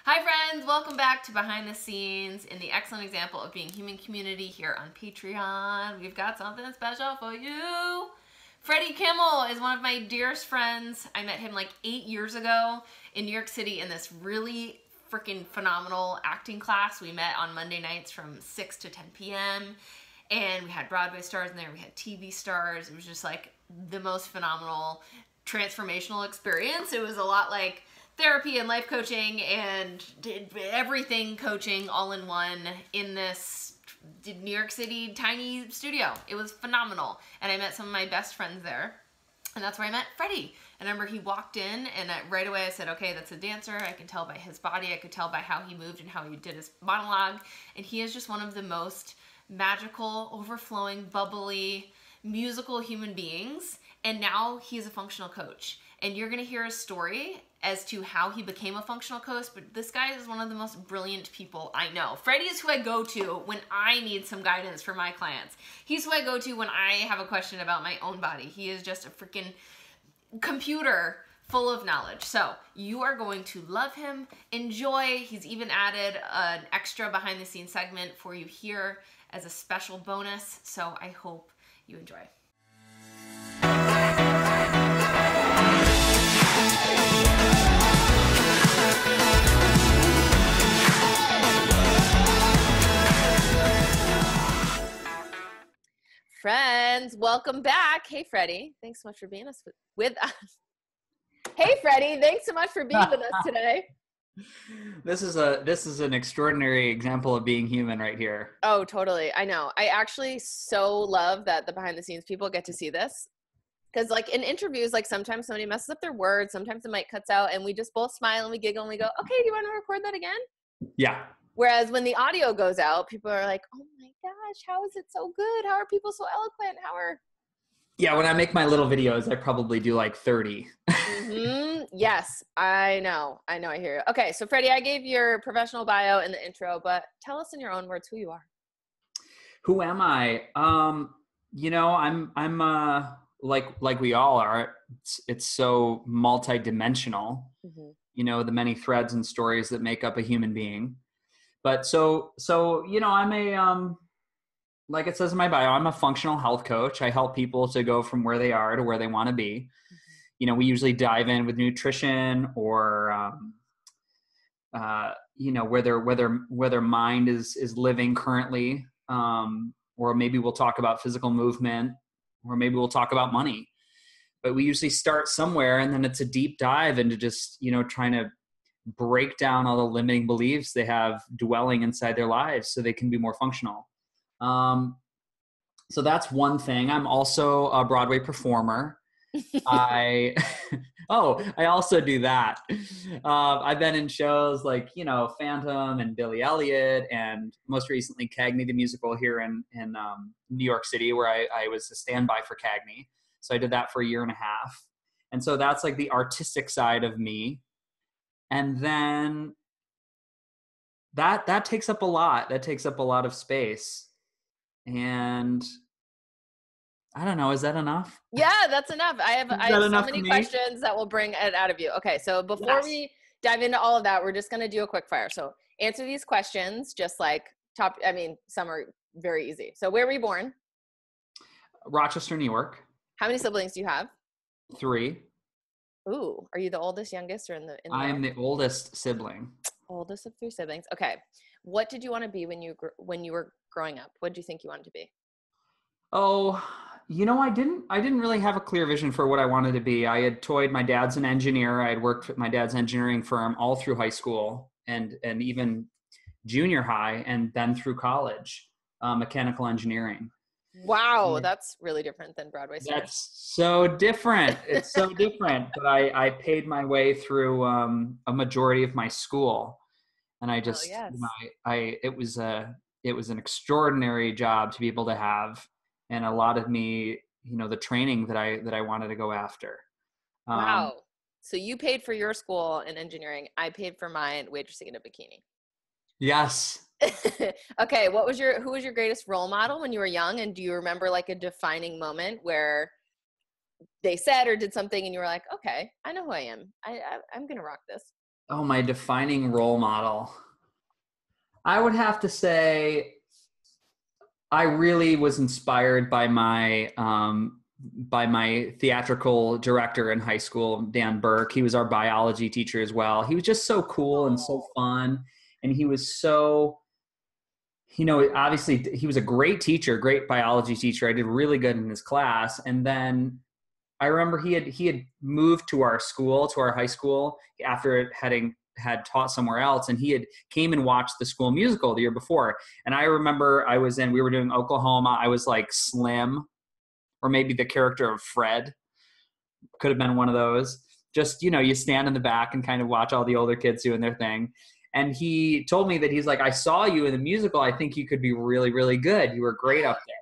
Hi friends, welcome back to Behind the Scenes in the excellent example of being human community here on Patreon. We've got something special for you. Freddie Kimmel is one of my dearest friends. I met him like 8 years ago in New York City in this really freaking phenomenal acting class. We met on Monday nights from 6 to 10 p.m. and we had Broadway stars in there, we had TV stars. It was just like the most phenomenal transformational experience. It was a lot like therapy and life coaching and did everything coaching all in one in this New York City tiny studio. It was phenomenal. And I met some of my best friends there. And that's where I met Freddie. I remember he walked in and right away I said, okay, that's a dancer. I can tell by his body. I could tell by how he moved and how he did his monologue. And he is just one of the most magical, overflowing, bubbly, musical human beings. And now he's a functional coach. And you're going to hear a story as to how he became a functional coach, but this guy is one of the most brilliant people I know. Freddie is who I go to when I need some guidance for my clients. He's who I go to when I have a question about my own body. He is just a freaking computer full of knowledge. So you are going to love him, enjoy. He's even added an extra behind the scenes segment for you here as a special bonus. So I hope you enjoy. Friends, welcome back. Hey, Freddie. Thanks so much for being with us. Hey, Freddie. Thanks so much for being with us today. This is an extraordinary example of being human right here. Oh, totally. I know. I actually so love that the behind the scenes people get to see this. Because like in interviews, like sometimes somebody messes up their words, sometimes the mic cuts out, and we just both smile and we giggle and we go, okay, do you want to record that again? Yeah. Whereas when the audio goes out, people are like, oh my gosh, how is it so good? How are people so eloquent? Yeah, when I make my little videos, I probably do like 30. Yes, I know. I hear you. Okay, so Freddie, I gave your professional bio in the intro, but tell us in your own words who you are. Who am I? I'm like we all are. It's so multidimensional. Mm-hmm. The many threads and stories that make up a human being. But so I'm a like it says in my bio, I'm a functional health coach. I help people to go from where they are to where they want to be. Mm-hmm. We usually dive in with nutrition or where their mind is living currently, or maybe we'll talk about physical movement, or maybe we'll talk about money. But we usually start somewhere, and then it's a deep dive into just trying to break down all the limiting beliefs they have dwelling inside their lives so they can be more functional. So that's one thing. I'm also a Broadway performer. I also do that. I've been in shows like, Phantom and Billy Elliot, and most recently Cagney the musical here in New York City, where I was a standby for Cagney. So I did that for a year and a half. And so that's like the artistic side of me. And then that takes up a lot. That takes up a lot of space. And I don't know, is that enough? Yeah, that's enough. I have so many questions that will bring it out of you. Okay, so before we dive into all of that, we're just going to do a quick fire. So answer these questions just like some are very easy. So where were you born? Rochester, New York. How many siblings do you have? 3. Ooh, are you the oldest, youngest, or in the I am the oldest sibling. Oldest of 3 siblings. Okay. What did you want to be when you were growing up? What did you think you wanted to be? Oh, I didn't really have a clear vision for what I wanted to be. I had toyed. My dad's an engineer. I had worked with my dad's engineering firm all through high school and even junior high, and then through college, mechanical engineering. Wow, that's really different than Broadway stars. That's so different. It's so different. But I paid my way through a majority of my school, and I just it was an extraordinary job to be able to have, and a lot of me, the training that I wanted to go after. Wow. So you paid for your school in engineering. I paid for mine waitressing in a bikini. Yes. Okay, who was your greatest role model when you were young, and do you remember like a defining moment where they said or did something and you were like, okay, I know who I am. I'm gonna rock this? Oh, my defining role model. I would have to say I really was inspired by my theatrical director in high school, Dan Burke. He was our biology teacher as well. He was just so cool and so fun, and he was so, obviously he was a great teacher, great biology teacher. I did really good in his class, and then I remember he had moved to our school, to our high school, after having had taught somewhere else, and he had came and watched the school musical the year before. And I remember we were doing Oklahoma. I was like Slim, or maybe the character of Fred, could have been one of those. Just, you stand in the back and kind of watch all the older kids doing their thing. And he told me that he's like, I saw you in the musical. I think you could be really, really good. You were great up there.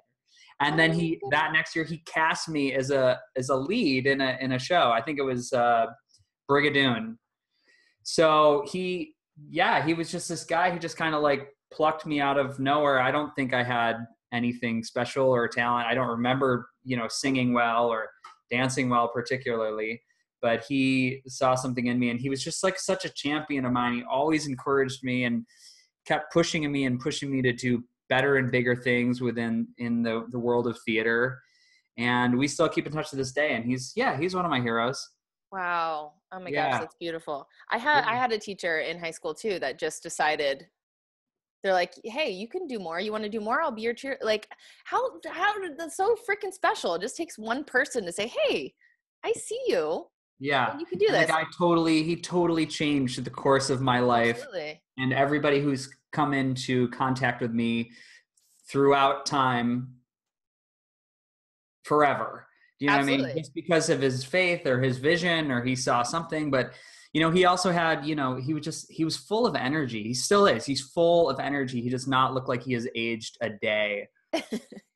And then that next year he cast me as a lead in a show. I think it was Brigadoon. So he was just this guy who just kind of like plucked me out of nowhere. I don't think I had anything special or talent. I don't remember, singing well or dancing well particularly, but he saw something in me, and he was just like such a champion of mine. He always encouraged me and kept pushing me to do better and bigger things in the world of theater. And we still keep in touch to this day. And he's one of my heroes. Wow. Oh my gosh, that's beautiful. I had a teacher in high school too that just decided, they're like, hey, you can do more. You want to do more? I'll be your cheer. Like, how that's so freaking special. It just takes one person to say, hey, I see you. Yeah. And you can do this. The guy he totally changed the course of my life. Absolutely. And everybody who's come into contact with me throughout time forever. Do you know what I mean? Just because of his faith or his vision, or he saw something. But, he also had, he was full of energy. He still is. He's full of energy. He does not look like he has aged a day.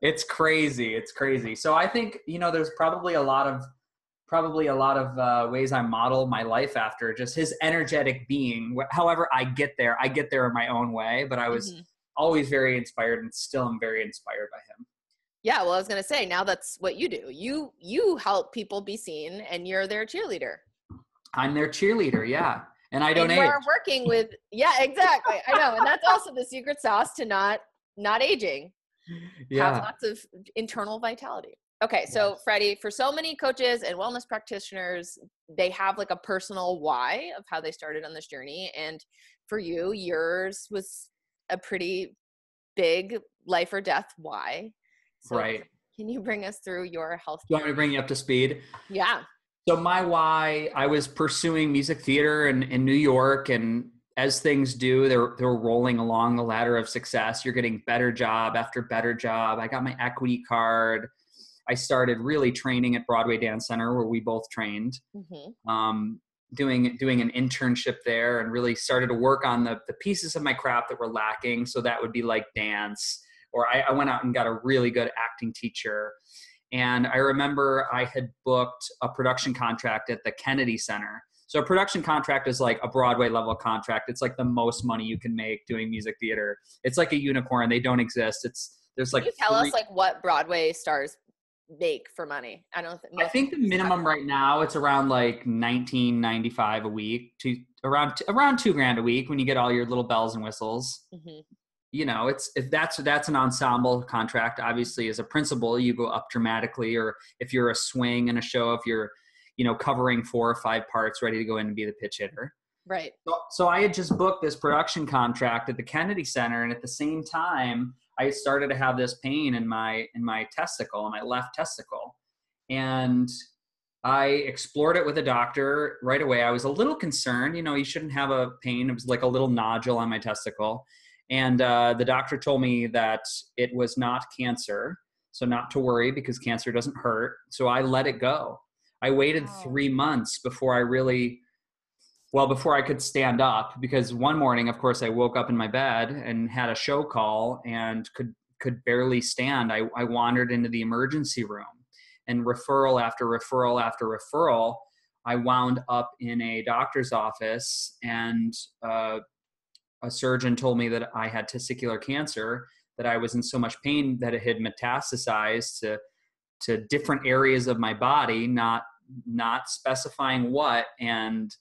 It's crazy. It's crazy. So I think, there's probably a lot of ways I model my life after just his energetic being. However I get there in my own way, but I was always very inspired, and still am very inspired by him. Yeah, well, I was going to say, now that's what you do. You help people be seen, and you're their cheerleader. I'm their cheerleader, yeah. And I don't age. We're working with, yeah, exactly. I know. And that's also the secret sauce to not aging. Yeah. Have lots of internal vitality. Okay, so Freddie, for so many coaches and wellness practitioners, they have like a personal why of how they started on this journey. And for you, yours was a pretty big life or death why. So right. Can you bring us through your health? Do you want me to bring you up to speed? Yeah. So my why, I was pursuing music theater in New York, and as things do, they're rolling along the ladder of success. You're getting better job after better job. I got my equity card. I started really training at Broadway Dance Center, where we both trained, doing an internship there, and really started to work on the pieces of my craft that were lacking. So that would be like dance, or I went out and got a really good acting teacher. And I remember I had booked a production contract at the Kennedy Center. So a production contract is like a Broadway level contract. It's like the most money you can make doing music theater. It's like a unicorn. They don't exist. Can you tell us like what Broadway stars make for money? I think the minimum right now, it's around like $19.95 a week, to around $2,000 a week when you get all your little bells and whistles. If that's an ensemble contract, obviously as a principal, you go up dramatically. Or if you're a swing in a show, if you're, covering 4 or 5 parts, ready to go in and be the pitch hitter. Right. So I had just booked this production contract at the Kennedy Center. And at the same time, I started to have this pain in my testicle, in my left testicle. And I explored it with a doctor right away. I was a little concerned, you shouldn't have a pain. It was like a little nodule on my testicle. And the doctor told me that it was not cancer, so not to worry, because cancer doesn't hurt. So I let it go. I waited 3 months before I could stand up, because one morning, of course, I woke up in my bed and had a show call and could barely stand. I wandered into the emergency room, and referral after referral after referral, I wound up in a doctor's office, and a surgeon told me that I had testicular cancer, that I was in so much pain that it had metastasized to different areas of my body, not specifying what. And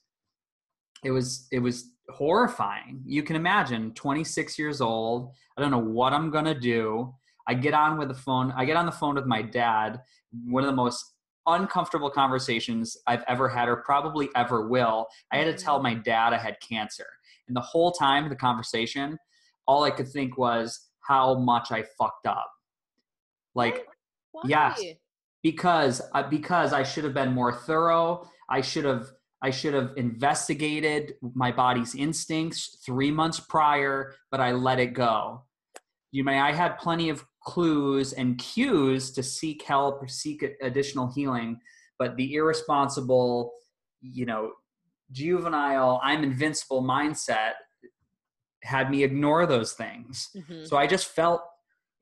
it was horrifying. You can imagine, 26 years old. I don't know what I'm going to do. I get on the phone with my dad, one of the most uncomfortable conversations I've ever had or probably ever will. I had to tell my dad I had cancer. And the whole time, the conversation, all I could think was how much I fucked up. Like, Why? yes, because I should have been more thorough. I should have investigated my body's instincts 3 months prior, but I let it go. I had plenty of clues and cues to seek help or seek additional healing, but the irresponsible, juvenile, I'm invincible mindset had me ignore those things. So I just felt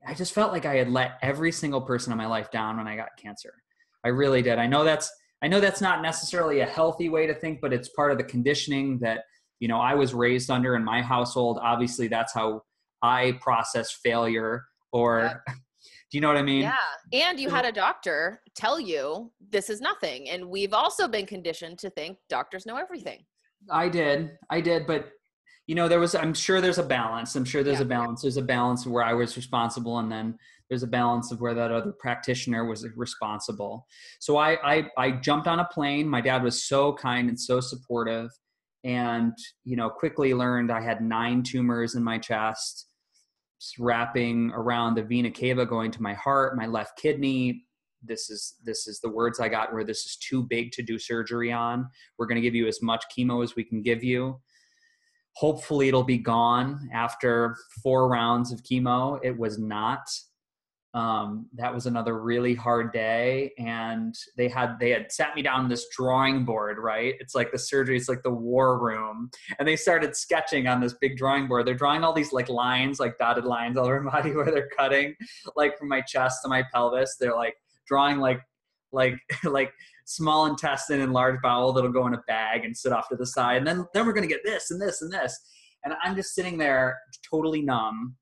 like I had let every single person in my life down when I got cancer. I really did. I know that's not necessarily a healthy way to think, but it's part of the conditioning that, I was raised under in my household. Obviously, that's how I process failure, or do you know what I mean? Yeah. And you had a doctor tell you this is nothing. And we've also been conditioned to think doctors know everything. I did. But, I'm sure there's a balance. There's a balance. There's a balance where I was responsible, and then there's a balance of where that other practitioner was responsible. So I jumped on a plane. My dad was so kind and so supportive, and, quickly learned I had 9 tumors in my chest, wrapping around the vena cava going to my heart, my left kidney. This is the words I got, where this is too big to do surgery on. We're going to give you as much chemo as we can give you. Hopefully it'll be gone after 4 rounds of chemo. It was not. That was another really hard day. And they had sat me down on this drawing board, right? It's like the surgery, it's like the war room. And they started sketching on this big drawing board. They're drawing all these like lines, like dotted lines all over my body, where they're cutting like from my chest to my pelvis. They're like drawing like small intestine and large bowel that'll go in a bag and sit off to the side. And then we're going to get this and this and this. And I'm just sitting there totally numb,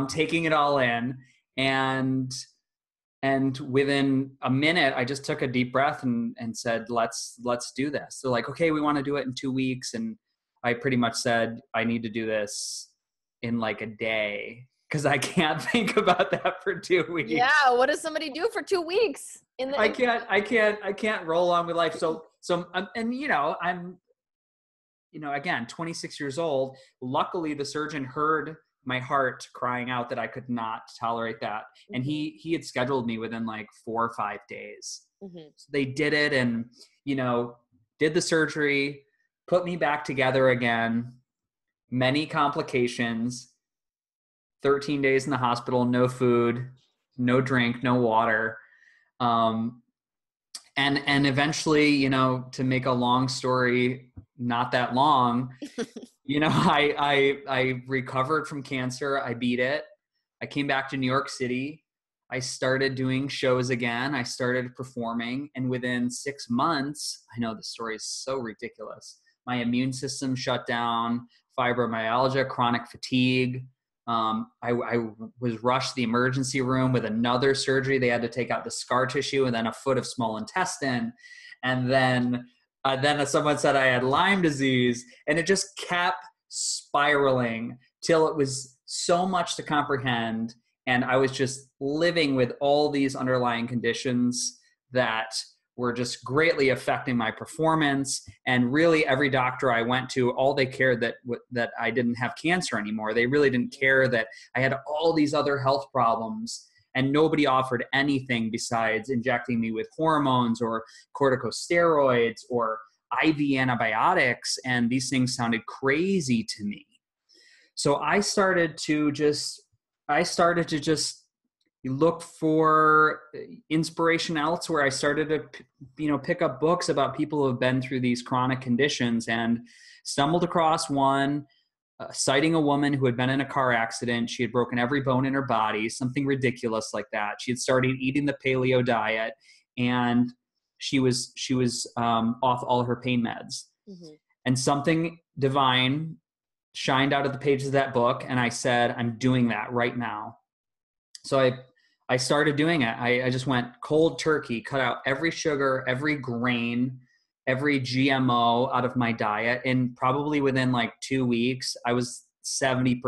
taking it all in. And within a minute, I just took a deep breath and said, let's do this. They're like, okay, we want to do it in 2 weeks. And I pretty much said, I need to do this in like a day, because I can't think about that for 2 weeks. Yeah. What does somebody do for 2 weeks? I can't roll on with life. So, and I'm, again, 26 years old. Luckily the surgeon heard my heart crying out that I could not tolerate that. And he had scheduled me within like 4 or 5 days. So they did it, and, did the surgery, put me back together again, many complications, 13 days in the hospital, no food, no drink, no water. And eventually, to make a long story not that long, I recovered from cancer. I beat it. I came back to New York City. I started doing shows again. I started performing. And within 6 months, I know the story is so ridiculous, my immune system shut down, fibromyalgia, chronic fatigue. I was rushed to the emergency room with another surgery. They had to take out the scar tissue and then a foot of small intestine. And then someone said I had Lyme disease, and it just kept spiraling till it was so much to comprehend. And I was just living with all these underlying conditions that were just greatly affecting my performance. And really every doctor I went to, all they cared that I didn't have cancer anymore. They really didn't care that I had all these other health problems, and nobody offered anything besides injecting me with hormones or corticosteroids or IV antibiotics. And these things sounded crazy to me. So I started to just look for inspiration elsewhere. I started to, pick up books about people who have been through these chronic conditions, and stumbled across one citing a woman who had been in a car accident. She had broken every bone in her body, something ridiculous like that. She had started eating the paleo diet, and she was off all her pain meds. And something divine shined out of the pages of that book. And I said, I'm doing that right now. So I started doing it. I just went cold turkey, cut out every sugar, every grain, every GMO out of my diet. And probably within like 2 weeks, I was 70%.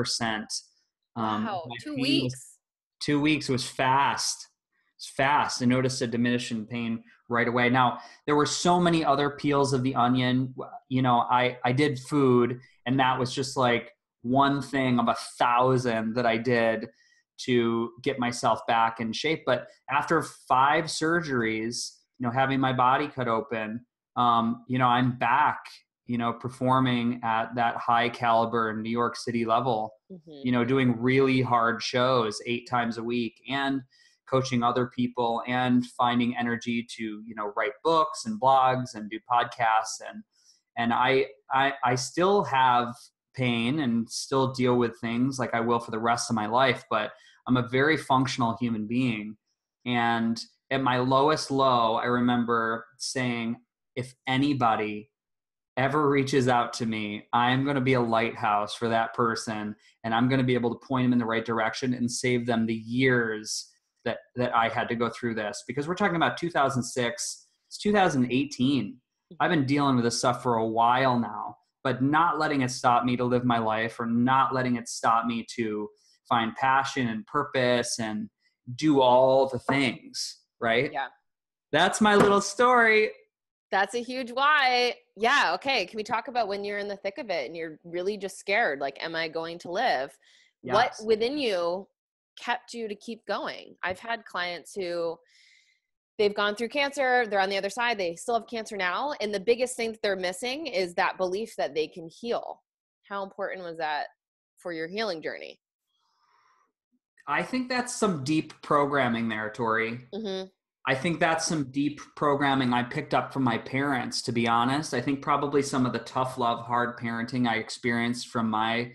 Wow, My 2 pain was weeks. 2 weeks was fast. It's fast. I noticed a diminution in pain right away. Now, there were so many other peels of the onion. You know, I did food, and that was just like one thing of 1,000 that I did to get myself back in shape. But after 5 surgeries, you know, having my body cut open, you know, I'm back, you know, performing at that high caliber New York City level, you know, doing really hard shows 8 times a week and coaching other people and finding energy to, you know, write books and blogs and do podcasts. And I still have pain and still deal with things like I will for the rest of my life, but I'm a very functional human being. And at my lowest low, I remember saying, if anybody ever reaches out to me, I'm going to be a lighthouse for that person. And I'm going to be able to point them in the right direction and save them the years that I had to go through this. Because we're talking about 2006, it's 2018. I've been dealing with this stuff for a while now, but not letting it stop me to live my life, or not letting it stop me to find passion and purpose and do all the things, right? Yeah. That's my little story. That's a huge why. Yeah. Okay. Can we talk about when you're in the thick of it and you're really just scared? Like, am I going to live? Yes. What within you kept you to keep going? I've had clients who they've gone through cancer, they're on the other side, they still have cancer now. And the biggest thing that they're missing is that belief that they can heal. How important was that for your healing journey? I think that's some deep programming there, Tori. I think that's some deep programming I picked up from my parents, to be honest. I think probably some of the tough love, hard parenting I experienced from my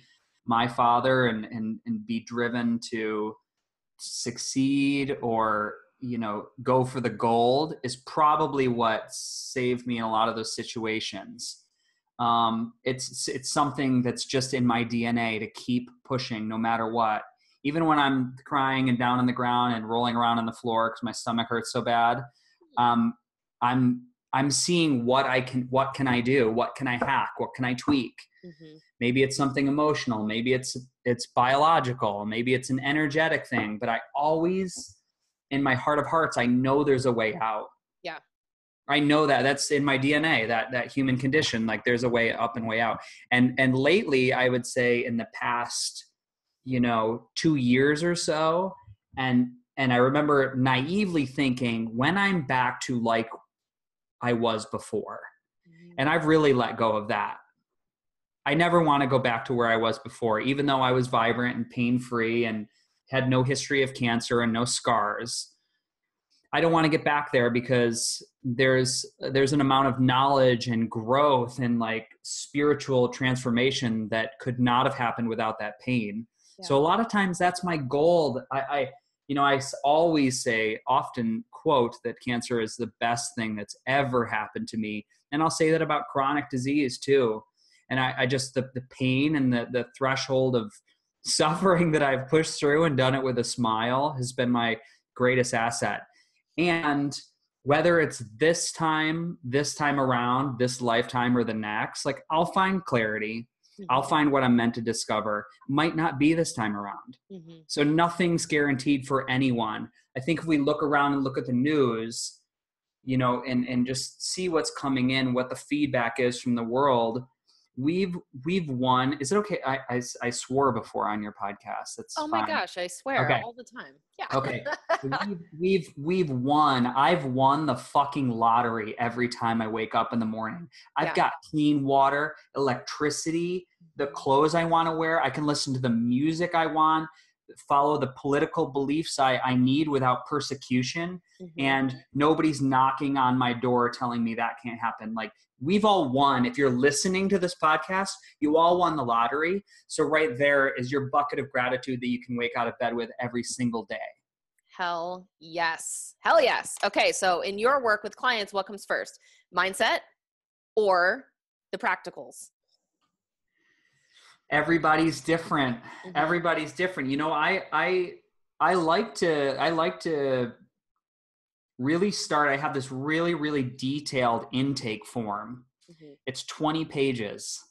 father, and be driven to succeed or, you know, go for the gold is probably what saved me in a lot of those situations. It's something that's just in my DNA to keep pushing no matter what. Even when I'm crying and down on the ground and rolling around on the floor because my stomach hurts so bad, I'm seeing what can I do? What can I hack? What can I tweak? Maybe it's something emotional. Maybe it's biological. Maybe it's an energetic thing. But I always, in my heart of hearts, I know there's a way out. Yeah. I know that's in my DNA, that human condition. Like, there's a way up and way out. And lately, I would say in the past, you know, 2 years or so, and I remember naively thinking, when I'm back to like I was before, and I've really let go of that. I never want to go back to where I was before, even though I was vibrant and pain-free and had no history of cancer and no scars. I don't want to get back there, because there's an amount of knowledge and growth and like spiritual transformation that could not have happened without that pain. Yeah. So a lot of times that's my goal. I always say, often quote, that cancer is the best thing that's ever happened to me. And I'll say that about chronic disease too. And I just, the pain and the threshold of suffering that I've pushed through and done it with a smile has been my greatest asset. And whether it's this time around, this lifetime, or the next, like, I'll find clarity. I'll find what I'm meant to discover. Might not be this time around. So nothing's guaranteed for anyone. I think if we look around and look at the news, you know, and just see what's coming in, what the feedback is from the world, we've won. Is it okay? I swore before on your podcast. That's oh my fine. Gosh, I swear, okay. All the time. Yeah. Okay. we've won. I've won the fucking lottery every time I wake up in the morning. I've got clean water, electricity, the clothes I want to wear. I can listen to the music I want, follow the political beliefs I need without persecution. And nobody's knocking on my door telling me that can't happen. Like, we've all won. If you're listening to this podcast, you all won the lottery. So right there is your bucket of gratitude that you can wake out of bed with every single day. Hell yes. Hell yes. Okay. So in your work with clients, what comes first? Mindset or the practicals? Everybody's different. Everybody's different. You know, I like to really start, I have this really, really detailed intake form. Mhm. It's 20 pages.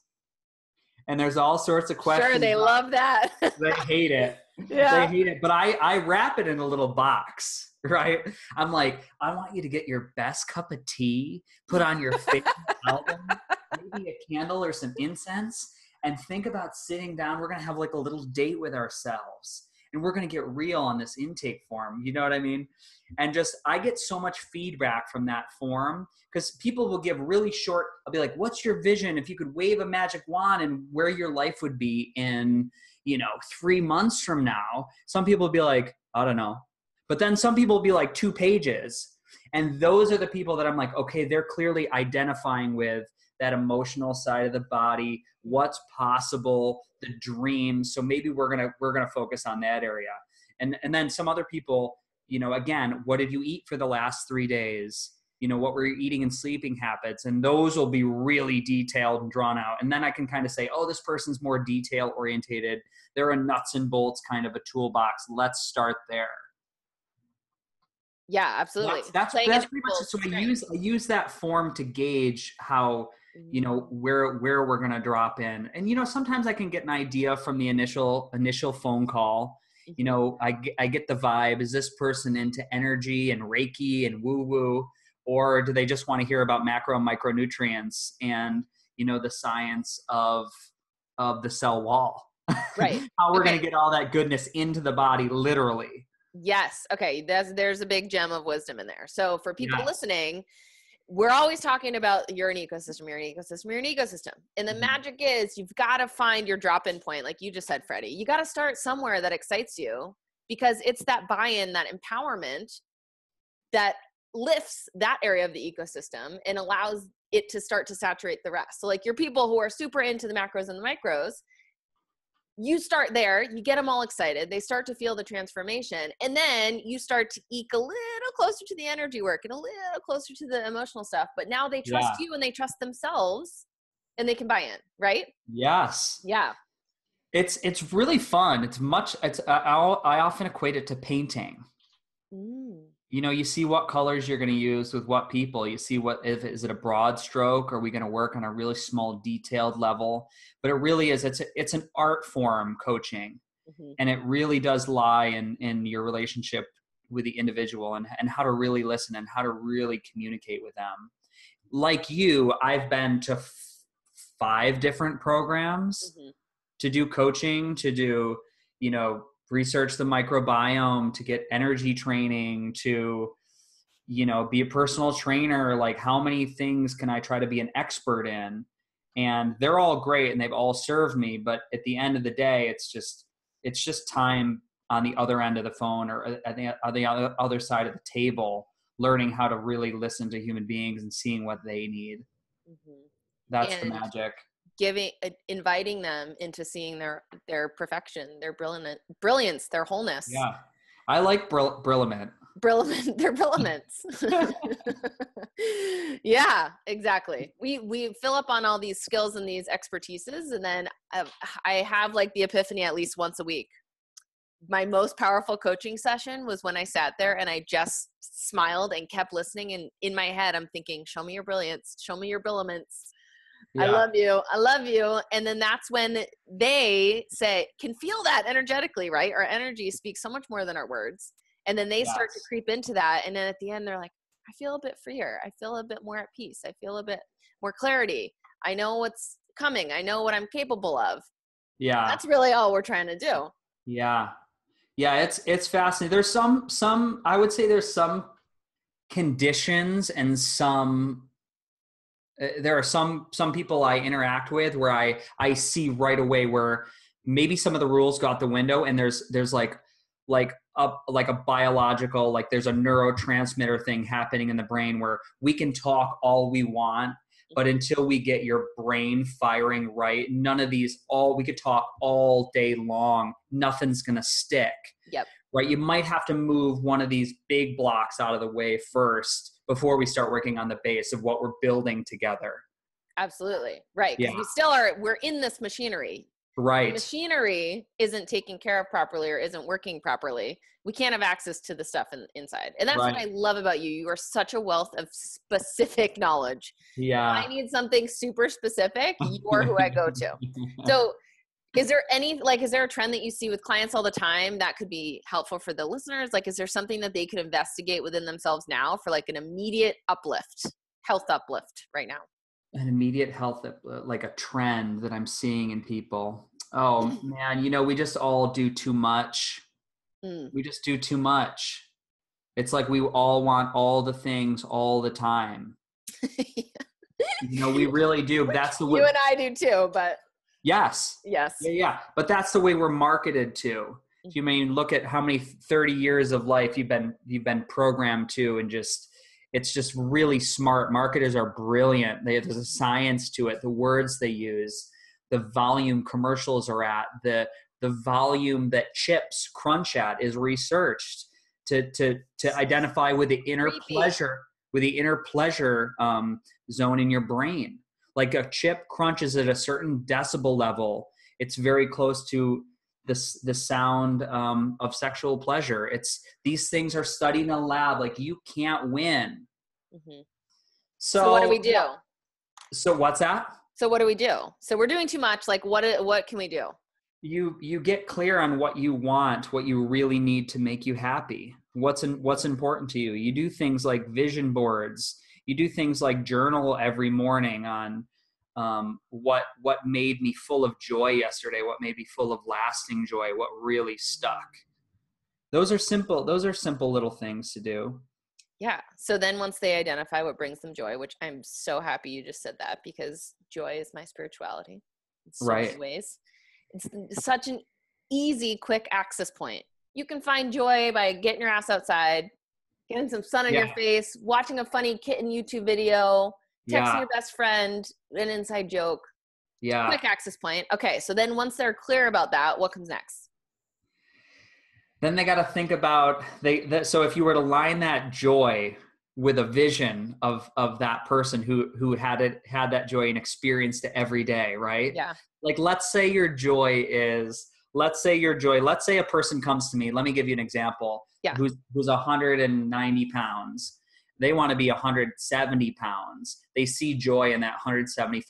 And there's all sorts of questions. Sure, they love that. They hate it. Yeah. They hate it. But I wrap it in a little box, right? I'm like, I want you to get your best cup of tea, put on your favorite album, maybe a candle or some incense, and think about sitting down. We're going to have like a little date with ourselves. And we're going to get real on this intake form. You know what I mean? And just, I get so much feedback from that form because people will give really short, I'll be like, what's your vision if you could wave a magic wand and where your life would be in, 3 months from now? Some people will be like, I don't know. But then some people will be like 2 pages. And those are the people that I'm like, okay, they're clearly identifying with that emotional side of the body, what's possible, the dreams. So maybe we're gonna focus on that area. And then some other people, again, what did you eat for the last 3 days? What were your eating and sleeping habits? And those will be really detailed and drawn out. And then I can kind of say, oh, this person's more detail orientated. They're a nuts and bolts kind of a toolbox. Let's start there. Yeah, absolutely. That's pretty much it. So I use that form to gauge how, where we're going to drop in. And, sometimes I can get an idea from the initial phone call. I get the vibe. Is this person into energy and Reiki and woo woo, or do they just want to hear about macro and micronutrients and, the science of the cell wall, right? How we're going to get all that goodness into the body, literally. Yes. Okay. There's a big gem of wisdom in there. So for people listening, we're always talking about you're an ecosystem, you're an ecosystem, you're an ecosystem. And the magic is you've got to find your drop-in point. Like you just said, Freddie, you got to start somewhere that excites you because it's that buy-in, that empowerment that lifts that area of the ecosystem and allows it to start to saturate the rest. So like your people who are super into the macros and the micros, you start there, you get them all excited. They start to feel the transformation. And then you start to eke a little closer to the energy work and a little closer to the emotional stuff. But now they trust you and they trust themselves and they can buy in, right? Yes. Yeah. It's really fun. I often equate it to painting. You see what colors you're going to use with what people. You see is it a broad stroke? Are we going to work on a really small detailed level? But it really is, it's an art form, coaching. And it really does lie in your relationship with the individual and how to really listen and how to really communicate with them. Like you, I've been to 5 different programs to do coaching, to do, research the microbiome, to get energy training, to, be a personal trainer. Like how many things can I try to be an expert in? And they're all great and they've all served me. But at the end of the day, it's just time on the other end of the phone or at the other side of the table, learning how to really listen to human beings and seeing what they need. That's the magic. Inviting them into seeing their perfection, their brilliance, their wholeness. Yeah. I like brilliant. They're brilliants. Yeah, exactly. We fill up on all these skills and these expertises. And then I have like the epiphany at least once a week. My most powerful coaching session was when I sat there and I just smiled and kept listening. And in my head, I'm thinking, show me your brilliance, show me your brilliance. Yeah. I love you. And then that's when they can feel that energetically, right? Our energy speaks so much more than our words. And then they start to creep into that. And then at the end, they're like, I feel a bit freer. I feel a bit more at peace. I feel a bit more clarity. I know what's coming. I know what I'm capable of. Yeah. That's really all we're trying to do. Yeah. Yeah. It's fascinating. There's some, I would say there's some conditions and there are some people I interact with where I see right away where maybe some of the rules go out the window and there's like a biological, like there's a neurotransmitter thing happening in the brain where we can talk all we want, but until we get your brain firing right, none of these, we could talk all day long, nothing's going to stick. Yep. Right. You might have to move one of these big blocks out of the way first before we start working on the base of what we're building together. Absolutely. Right. Because we're in this machinery. Right. Machinery isn't taken care of properly or isn't working properly, we can't have access to the stuff inside. And that's what I love about you. You are such a wealth of specific knowledge. Yeah. If I need something super specific, you're who I go to. So is there is there a trend that you see with clients all the time that could be helpful for the listeners? Like, is there something that they could investigate within themselves now for like an immediate health uplift right now? An immediate health, like a trend that I'm seeing in people. Oh man, we just all do too much. We just do too much. It's like we all want all the things all the time. We really do. That's the way you and I do too, but yes. Yeah. But that's the way we're marketed to. You mean look at how many 30 years of life you've been programmed to, and it's just really smart. Marketers are brilliant. There's a science to it. The words they use, the volume commercials are at, the volume that chips crunch at is researched to identify with the inner pleasure zone in your brain. Like a chip crunches at a certain decibel level. It's very close to the sound of sexual pleasure. These things are studied in a lab. Like, you can't win. Mm-hmm. So what do we do? So what's that? So what do we do? So we're doing too much. Like, what can we do? You get clear on what you want, what you really need to make you happy. What's important to you. You do things like vision boards. You do things like journal every morning on what made me full of joy yesterday, what made me full of lasting joy, what really stuck. Those are simple little things to do. Yeah. So then once they identify what brings them joy, which I'm so happy you just said that, because joy is my spirituality in so many ways. It's such an easy, quick access point. You can find joy by getting your ass outside, getting some sun on your face, watching a funny kitten YouTube video, texting your best friend, an inside joke. Yeah. Quick access point. Okay. So then once they're clear about that, what comes next? Then they got to think about so if you were to line that joy with a vision of that person who had that joy and experienced it every day, right? Yeah. Like, let's say a person comes to me. Let me give you an example. Yeah. Who's 190 pounds. They want to be 170 pounds. They see joy in that 170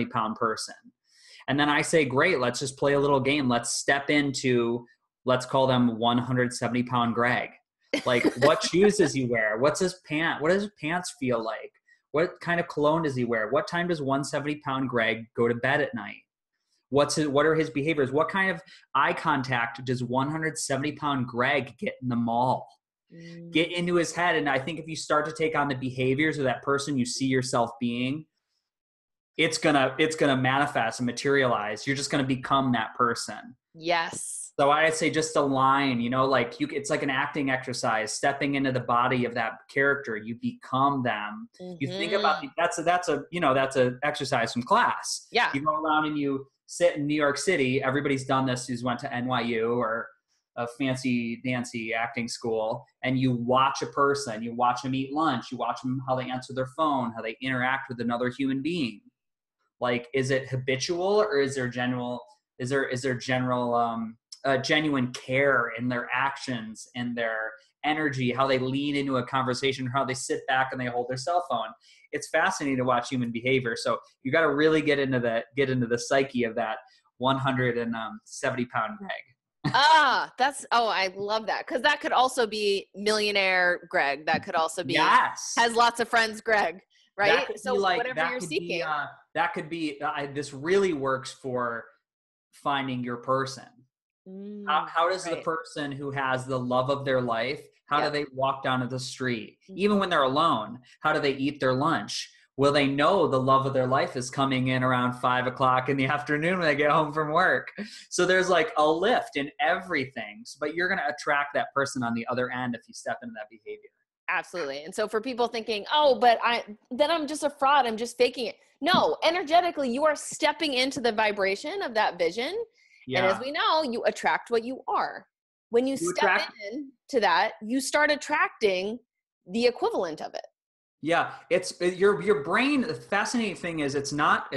pound person. And then I say, great, let's just play a little game. Let's step into, let's call them 170 pound Greg. Like, what shoes does he wear? What does his pants feel like? What kind of cologne does he wear? What time does 170 pound Greg go to bed at night? What are his behaviors? What kind of eye contact does 170 pound Greg get in the mall? Get into his head. And I think if you start to take on the behaviors of that person you see yourself being, it's gonna manifest and materialize. You're just gonna become that person. Yes. So I'd say just align, it's like an acting exercise, stepping into the body of that character. You become them. Mm-hmm. You think about that's a exercise from class. Yeah. You go around and you sit in New York City. Everybody's done this who's went to NYU or a fancy dancy acting school, and you watch a person, you watch them eat lunch, you watch them how they answer their phone, how they interact with another human being. Like, is it habitual, or is there genuine genuine care in their actions and their energy, how they lean into a conversation, how they sit back and they hold their cell phone. It's fascinating to watch human behavior. So you got to really get into the psyche of that 170 pound Greg. I love that. Cause that could also be millionaire Greg. That could also be, has lots of friends Greg, right? So whatever you're seeking. This really works for finding your person. How does the person who has the love of their life, how do they walk down to the street? Mm-hmm. Even when they're alone, how do they eat their lunch? Will they know the love of their life is coming in around 5 o'clock in the afternoon when they get home from work? So there's like a lift in everything, but you're going to attract that person on the other end if you step into that behavior. Absolutely. And so for people thinking, but I'm just a fraud, I'm just faking it. No, energetically, you are stepping into the vibration of that vision. Yeah. And as we know, you attract what you are. When you step into that, you start attracting the equivalent of it. Yeah, it's your brain. The fascinating thing is it's not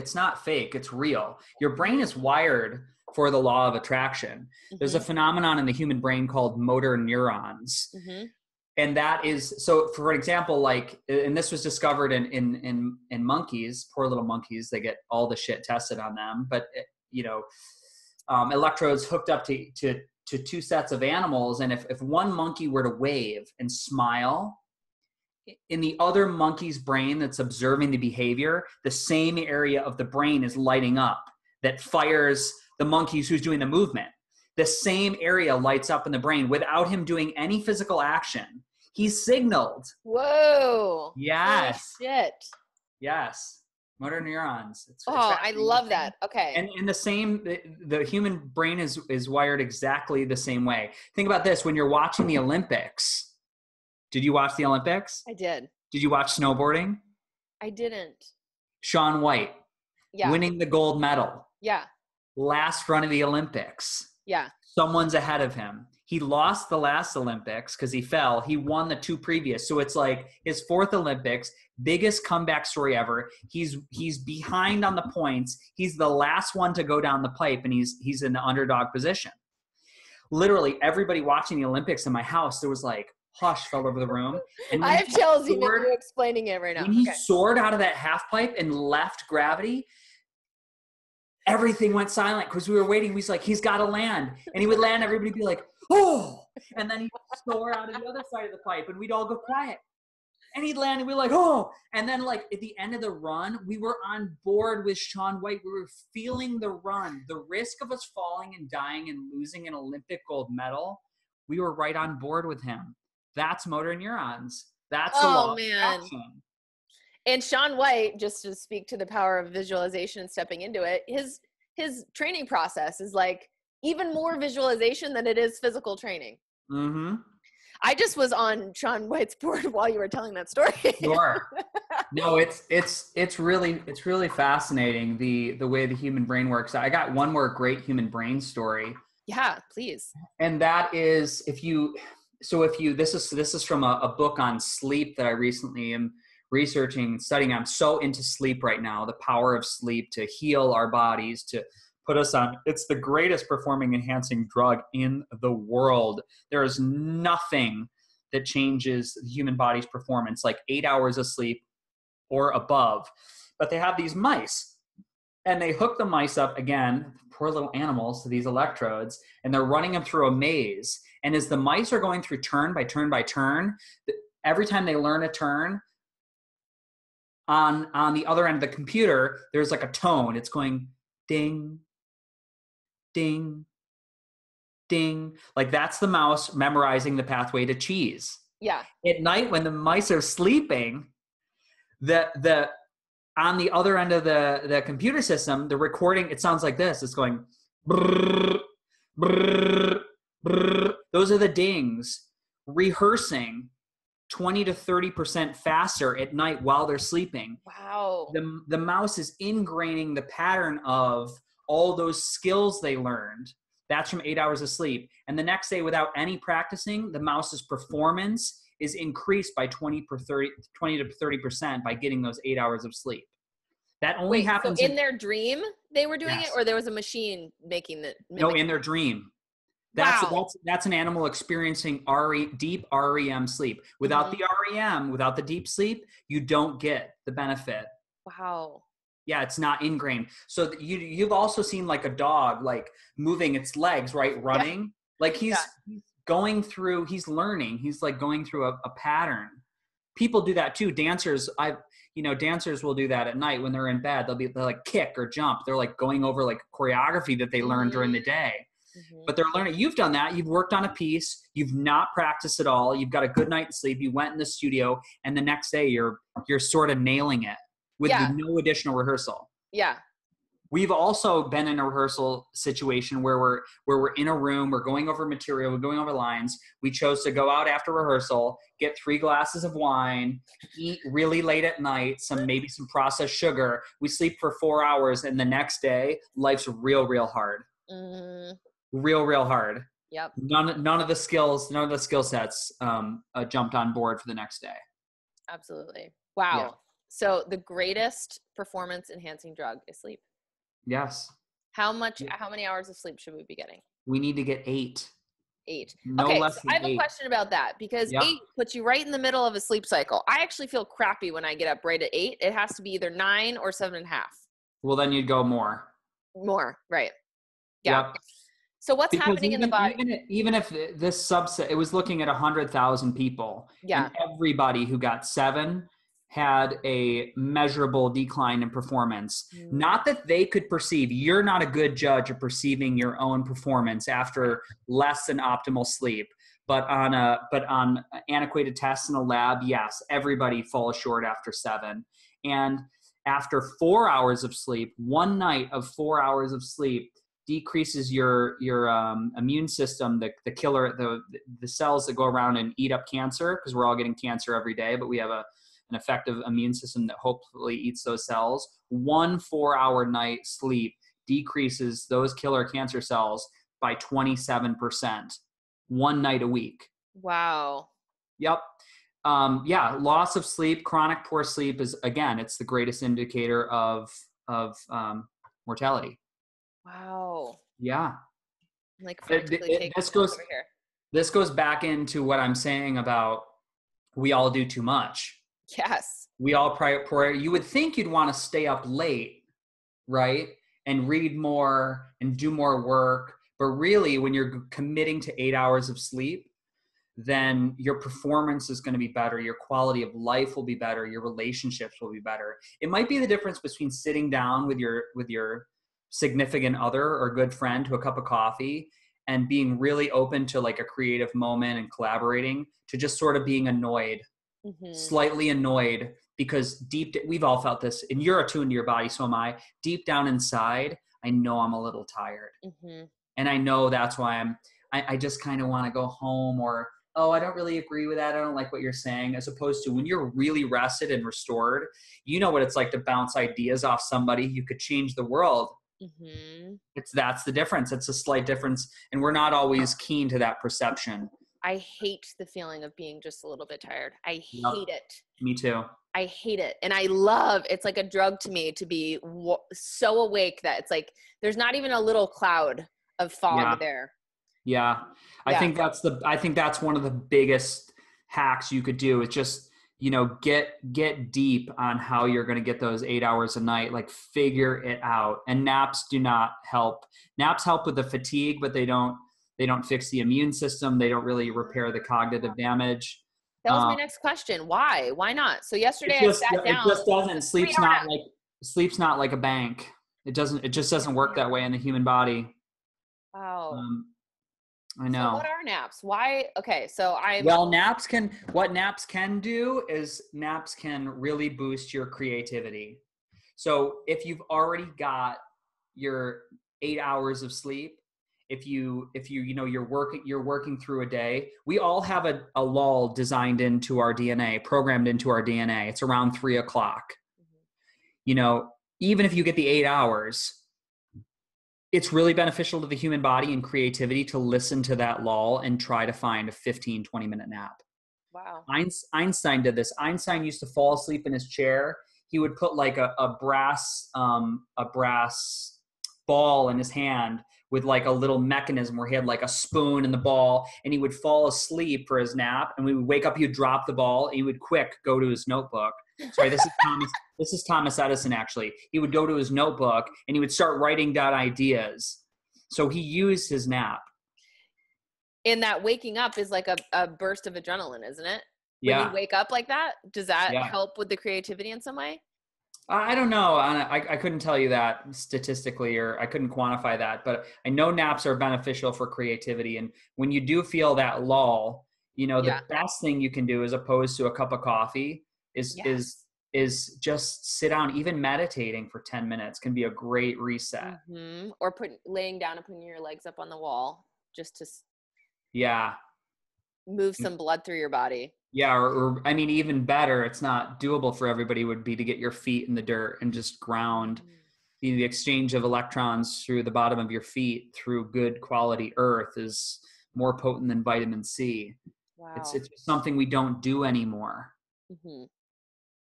fake. It's real. Your brain is wired for the law of attraction. There's a phenomenon in the human brain called motor neurons. And that is, so for example, like, and this was discovered in monkeys, poor little monkeys, they get all the shit tested on them, but electrodes hooked up to two sets of animals. And if one monkey were to wave and smile, in the other monkey's brain that's observing the behavior, the same area of the brain is lighting up that fires the monkeys who's doing the movement. The same area lights up in the brain without him doing any physical action. He's signaled. Whoa. Yes. Holy shit. Yes. Motor neurons. It's I love that. Okay. And in the same, the human brain is wired exactly the same way. Think about this. When you're watching the Olympics, did you watch the Olympics? I did. Did you watch snowboarding? I didn't. Shaun White. Yeah. Winning the gold medal. Yeah. Last run of the Olympics. Yeah. Someone's ahead of him. He lost the last Olympics because he fell. He won the two previous. So it's like his fourth Olympics, biggest comeback story ever. He's behind on the points. He's the last one to go down the pipe, and he's in the underdog position. Literally everybody watching the Olympics in my house, there was like, hush fell over the room. And I have chills even you explaining it right now. When he soared out of that half pipe and left gravity, everything went silent because we were waiting. He's like, he's got to land. And he would land, everybody would be like, oh. And then he'd soar out of the other side of the pipe and we'd all go quiet. And he'd land and we'd be like, oh. And then like at the end of the run, we were on board with Shaun White. We were feeling the run. The risk of us falling and dying and losing an Olympic gold medal, we were right on board with him. That's motor neurons. That's the law of attraction. And Shaun White, just to speak to the power of visualization and stepping into it, his training process is like even more visualization than it is physical training. I just was on Shaun White's board while you were telling that story. Sure. No, it's really fascinating the way the human brain works. I got one more great human brain story. Yeah, please. And that is this is from a book on sleep that I recently am researching and studying. I'm so into sleep right now, the power of sleep to heal our bodies, to put us on. It's the greatest performing enhancing drug in the world. There is nothing that changes the human body's performance like 8 hours of sleep or above. But they have these mice and they hook the mice up, again, poor little animals, to these electrodes, and they're running them through a maze. And as the mice are going through turn by turn by turn, every time they learn a turn, on the other end of the computer, there's like a tone. It's going ding, ding, ding. Like that's the mouse memorizing the pathway to cheese. Yeah. At night when the mice are sleeping, the on the other end of the computer system, the recording, it sounds like this. It's going brrr, brrr, brrr. Those are the dings, rehearsing 20 to 30% faster at night while they're sleeping. Wow. The mouse is ingraining the pattern of all those skills they learned. That's from 8 hours of sleep. And the next day, without any practicing, the mouse's performance is increased by 20 to 30% by getting those 8 hours of sleep. That only happens so in their dream they were doing yes. it, or there was a machine making it? No, in their dream. That's an animal experiencing deep REM sleep. Without the REM, without the deep sleep, you don't get the benefit. Wow. Yeah, it's not ingrained. So you've also seen like a dog like moving its legs, right? Running. Yeah. Like he's going through, he's learning. He's like going through a pattern. People do that too. Dancers will do that at night when they're in bed. They'll like kick or jump. They're like going over like choreography that they learned during the day. But they're learning. You've done that. You've worked on a piece. You've not practiced at all. You've got a good night's sleep. You went in the studio, and the next day you're sort of nailing it with no additional rehearsal. Yeah. We've also been in a rehearsal situation where we're in a room, we're going over material, we're going over lines. We chose to go out after rehearsal, get 3 glasses of wine, eat really late at night, maybe some processed sugar. We sleep for 4 hours, and the next day, life's real, real hard. Real hard. Yep. None of the skill sets jumped on board for the next day. Absolutely. Wow. Yeah. So the greatest performance enhancing drug is sleep. Yes. How many hours of sleep should we be getting? We need to get 8. 8. No Okay, less so than I have a 8. question about that because Yep. 8 puts you right in the middle of a sleep cycle. I actually feel crappy when I get up right at 8. It has to be either 9 or 7.5. Well, then you'd go more. More, right. Yeah. Yep. So what's Because happening in the body? even if this subset, it was looking at 100,000 people, Yeah. and everybody who got 7 had a measurable decline in performance. Not that they could perceive. You're not a good judge of perceiving your own performance after less than optimal sleep. But on antiquated tests in a lab, yes, everybody falls short after 7. And after 4 hours of sleep, one night of 4 hours of sleep decreases your immune system, the killer, the cells that go around and eat up cancer, because we're all getting cancer every day, but we have an effective immune system that hopefully eats those cells. 1 4-hour night sleep decreases those killer cancer cells by 27%. One night a week. Wow. Yep. Yeah, loss of sleep, chronic poor sleep is, again, it's the greatest indicator of mortality. Wow. Yeah. I'm like frantically taking notes over here. This goes back into what I'm saying about we all do too much. Yes. We all you would think you'd want to stay up late, right? And read more and do more work. But really, when you're committing to 8 hours of sleep, then your performance is going to be better. Your quality of life will be better. Your relationships will be better. It might be the difference between sitting down with your significant other or good friend to a cup of coffee and being really open to like a creative moment and collaborating, to just sort of being annoyed, slightly annoyed, because we've all felt this, and you're attuned to your body, so am I. Deep down inside, I know I'm a little tired. And I know that's why I just kind of want to go home, or, oh, I don't really agree with that. I don't like what you're saying. As opposed to when you're really rested and restored, you know what it's like to bounce ideas off somebody. You could change the world. That's the difference. It's a slight difference. And we're not always keen to that perception. I hate the feeling of being just a little bit tired. I hate it. Me too. I hate it. And I love, it's like a drug to me to be so awake that it's like, there's not even a little cloud of fog there. Yeah. I think that's one of the biggest hacks you could do, is just, get deep on how you're going to get those 8 hours a night, like figure it out. And naps do not help. Naps help with the fatigue, but they don't fix the immune system. They don't really repair the cognitive damage. That was my next question. Why? Why not? So yesterday I sat down. It just doesn't. Sleep's not like a bank. It just doesn't work that way in the human body. Wow. I know. So what are naps? Why? Okay. So what naps can do is naps can really boost your creativity. So if you've already got your 8 hours of sleep, if you're working through a day, we all have a lull designed into our DNA, programmed into our DNA. It's around 3 o'clock. Even if you get the 8 hours, it's really beneficial to the human body and creativity to listen to that lull and try to find a 15, 20-minute nap. Wow. Einstein did this. Einstein used to fall asleep in his chair. He would put like a brass ball in his hand with like a little mechanism where he had like a spoon and the ball, and he would fall asleep for his nap. And we would wake up, he would drop the ball, and he would go to his notebook. Sorry, this is Thomas Edison, actually. He would go to his notebook and he would start writing down ideas. So he used his nap. And that waking up is like a burst of adrenaline, isn't it? Yeah. When you wake up like that, does that help with the creativity in some way? I don't know. I couldn't tell you that statistically, or I couldn't quantify that, but I know naps are beneficial for creativity. And when you do feel that lull, the best thing you can do, as opposed to a cup of coffee, is just sit down. Even meditating for 10 minutes can be a great reset. Or laying down and putting your legs up on the wall just to move some blood through your body. Yeah, or I mean, even better, it's not doable for everybody, would be to get your feet in the dirt and just ground. The exchange of electrons through the bottom of your feet through good quality earth is more potent than vitamin C. Wow. It's something we don't do anymore.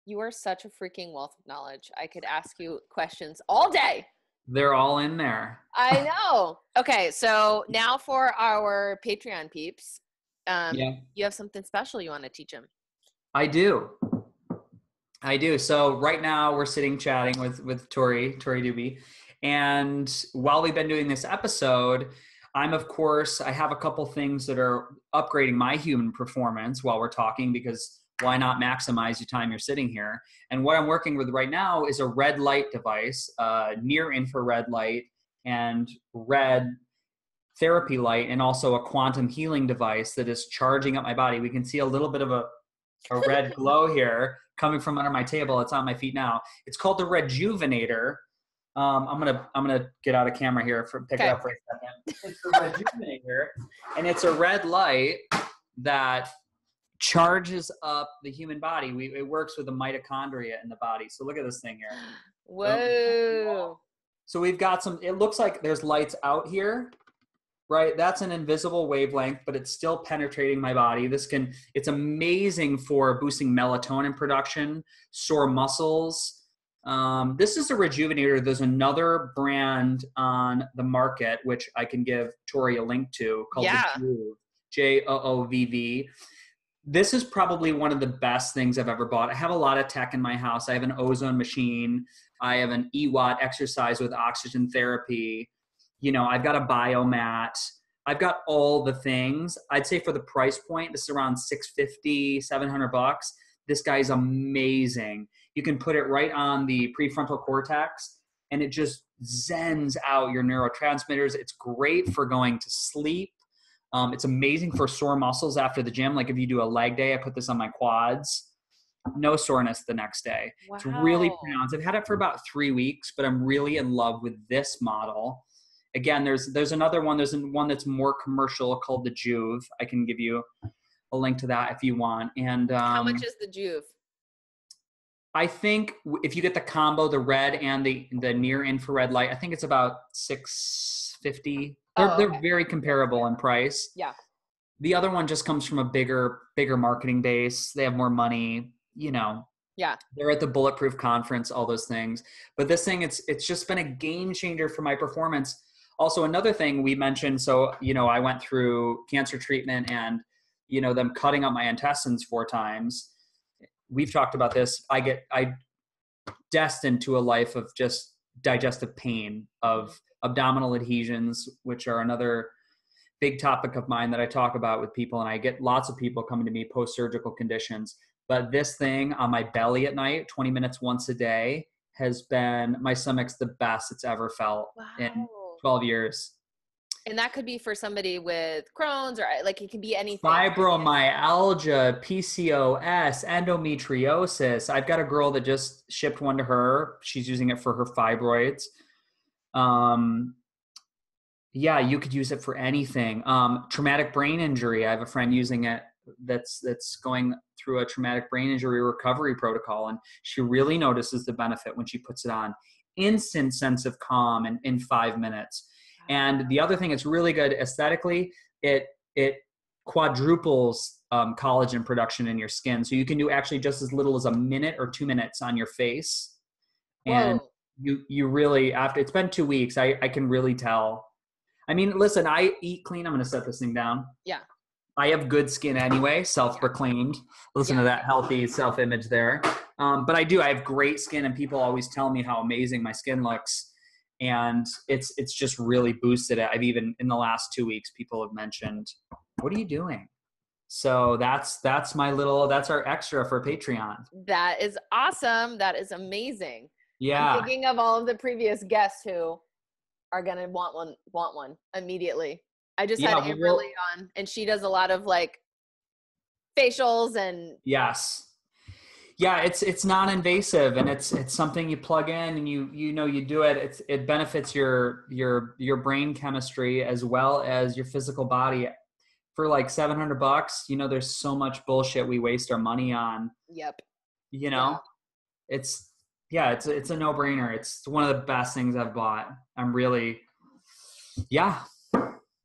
You are such a freaking wealth of knowledge. I could ask you questions all day. They're all in there. I know. Okay, so now for our Patreon peeps, Yeah, you have something special you want to teach them. I do. So right now we're sitting chatting with Tori Doobie. And while we've been doing this episode, I have a couple things that are upgrading my human performance while we're talking, because why not maximize your time you're sitting here? And what I'm working with right now is a red light device, near infrared light and red therapy light, and also a quantum healing device that is charging up my body. We can see a little bit of a red glow here coming from under my table. It's on my feet now. It's called the Rejuvenator. I'm gonna get out of camera here pick it up for a second. It's the Rejuvenator, and it's a red light that charges up the human body. It works with the mitochondria in the body. So look at this thing here. Whoa. So we've got it looks like there's lights out here, right? That's an invisible wavelength, but it's still penetrating my body. It's amazing for boosting melatonin production, sore muscles. This is a Rejuvenator. There's another brand on the market, which I can give Tori a link to, called the Joovv, Joovv. This is probably one of the best things I've ever bought. I have a lot of tech in my house. I have an ozone machine. I have an EWAT exercise with oxygen therapy. I've got a biomat. I've got all the things. I'd say for the price point, this is around $650, $700. This guy's amazing. You can put it right on the prefrontal cortex, and it just zens out your neurotransmitters. It's great for going to sleep. It's amazing for sore muscles after the gym. Like if you do a leg day, I put this on my quads. No soreness the next day. Wow. It's really pronounced. I've had it for about 3 weeks, but I'm really in love with this model. Again, there's another one. There's one that's more commercial called the Joovv. I can give you a link to that if you want. And how much is the Joovv? I think if you get the combo, the red and the near infrared light, I think it's about $650. They're very comparable in price. Yeah. The other one just comes from a bigger marketing base. They have more money, Yeah. They're at the Bulletproof Conference, all those things. But this thing, it's just been a game changer for my performance. Also, another thing we mentioned, so, I went through cancer treatment and, them cutting up my intestines 4 times. We've talked about this. I destined to a life of just digestive pain, of abdominal adhesions, which are another big topic of mine that I talk about with people. And I get lots of people coming to me post-surgical conditions. But this thing on my belly at night, 20 minutes once a day, has been, my stomach's the best it's ever felt in 12 years. And that could be for somebody with Crohn's, or like it can be anything. Fibromyalgia, PCOS, endometriosis. I've got a girl that just shipped one to her. She's using it for her fibroids. Yeah, you could use it for anything. Traumatic brain injury. I have a friend using it that's going through a traumatic brain injury recovery protocol, and she really notices the benefit when she puts it on. Instant sense of calm in 5 minutes. And the other thing, it's really good aesthetically. It quadruples collagen production in your skin, so you can do actually just as little as a minute or 2 minutes on your face. And you really, after it's been 2 weeks, I can really tell. I mean, listen, I eat clean. I'm going to set this thing down. Yeah. I have good skin anyway, self-proclaimed. Listen to that healthy self-image there. But I have great skin, and people always tell me how amazing my skin looks. And it's just really boosted it. I've even, in the last 2 weeks, people have mentioned, what are you doing? So that's our extra for Patreon. That is awesome. That is amazing. Yeah. I'm thinking of all of the previous guests who are going to want one immediately. I just had Amberly on, and she does a lot of like facials and. Yes. Yeah, it's non-invasive, and it's something you plug in and you do it. It benefits your brain chemistry as well as your physical body. For like $700, there's so much bullshit we waste our money on. Yep. It's a no-brainer. It's one of the best things I've bought. I'm really,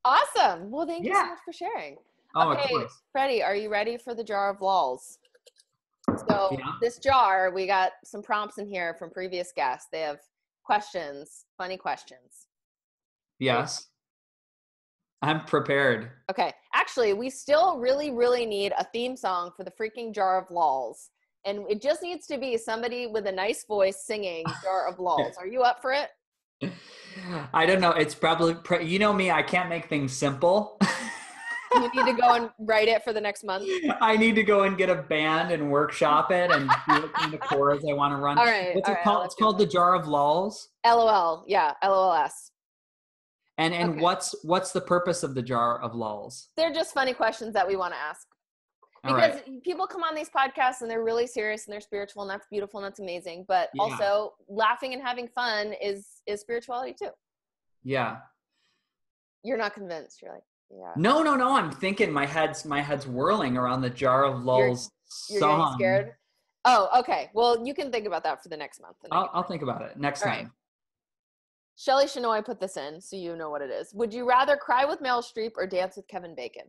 Awesome. Well, thank you so much for sharing. Oh, okay, of course. Freddie, are you ready for the jar of lols? So Yeah. this jar, we got some prompts in here from previous guests. They have questions, funny questions. Yes. I'm prepared. Okay. Actually, we still really, really need a theme song for the freaking Jar of Lols. And it just needs to be somebody with a nice voice singing Jar of Lols. Are you up for it? I don't know. It's probably, you know me, I can't make things simple. You need to go and write it for the next month. I need to go and get a band and workshop it and see what kind of chords I want to run. All right. What's it called? It's called the Jar of Lulls. LOL. Yeah. LOLS. And Okay. what's the purpose of the Jar of Lulls? They're just funny questions that we want to ask. All Because right. people come on these podcasts and they're really serious and they're spiritual, and that's beautiful and that's amazing. But Yeah. also laughing and having fun is spirituality too. Yeah. You're not convinced. You're like, yeah. No. I'm thinking my head's whirling around the Jar of Lulls You're song. getting scared? Oh, okay. Well, you can think about that for the next month. I'll think about it next All time. Right. Shelly Shanoy put this in, so you know what it is. Would you rather cry with Meryl Streep or dance with Kevin Bacon?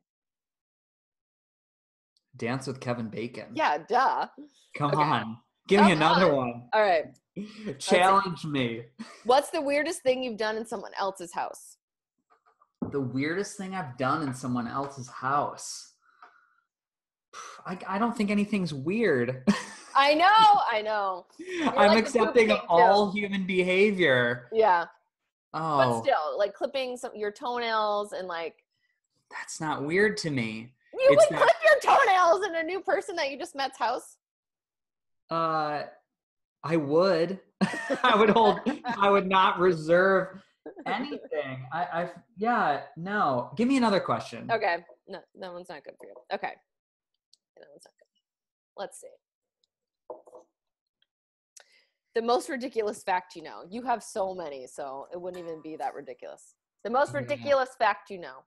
Dance with Kevin Bacon. Yeah, duh. Come on. Give me another one. All right. Challenge me. What's the weirdest thing you've done in someone else's house? The weirdest thing I've done in someone else's house. I don't think anything's weird. I know. I'm like accepting all human behavior. Yeah. Oh. But still, like clipping your toenails and like. That's not weird to me. You would clip your toenails in a new person that you just met's house? I would. I would not reserve anything. No. Give me another question. Okay. No, that one's not good for you. Okay. That one's not good. Let's see. The most ridiculous fact you know. You have so many, so it wouldn't even be that ridiculous. The most ridiculous fact you know.